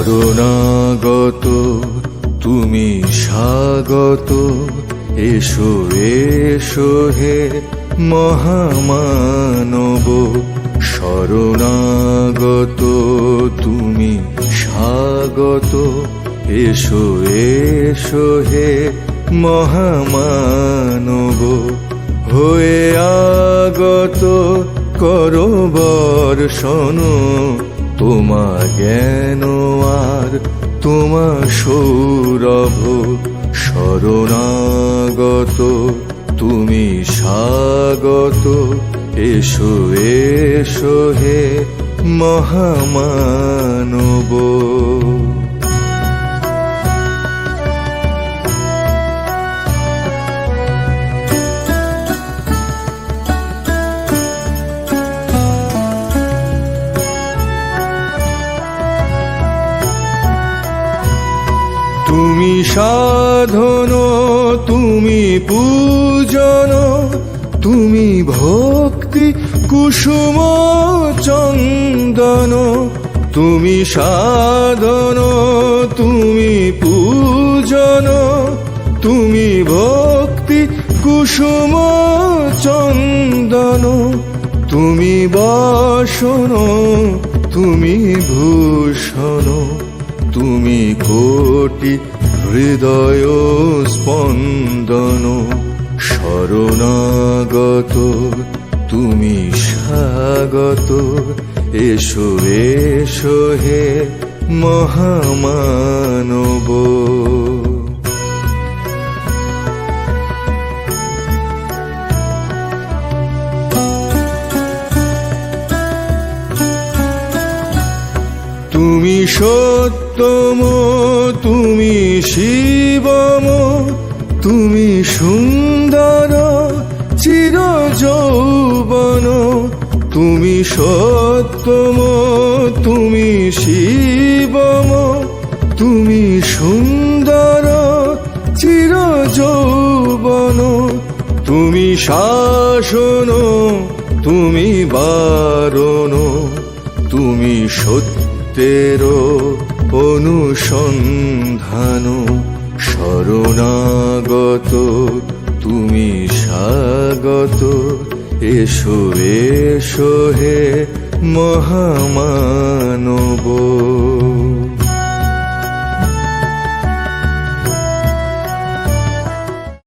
শরণাগত তুমি স্বাগত, এসো এসো হে মহামানব। শরণাগত তুমি স্বাগত, এসো এসো হে মহামানব। হয়ে আগত করো বর্ষণ, তোমা জ্ঞান আর তোমা সৌরভ। শরণাগত তুমি স্বাগত, এসো এসো হে মহামানব। তুমি সাধন, তুমি পূজন, তুমি ভক্তি কুসুম চন্দন। তুমি সাধন, তুমি পূজন, তুমি ভক্তি কুসুম চন্দন। তুমি বাসন, তুমি ভূষণ, তুমি কোটি হৃদয় স্পন্দন। শরণাগত তুমি স্বাগত, এসো এসো হে মহামানব। তুমি সত্যম, তুমি শিবম, তুমি সুন্দর চির যৌবন। তুমি সত্যম, তুমি শিবম, তুমি সুন্দর চির যৌবন। তুমি শাসন, তুমি বারণ, তুমি সত্যের অনুসন্ধান। শরণাগত তুমি স্বাগত, এসো এসো হে মহামানব।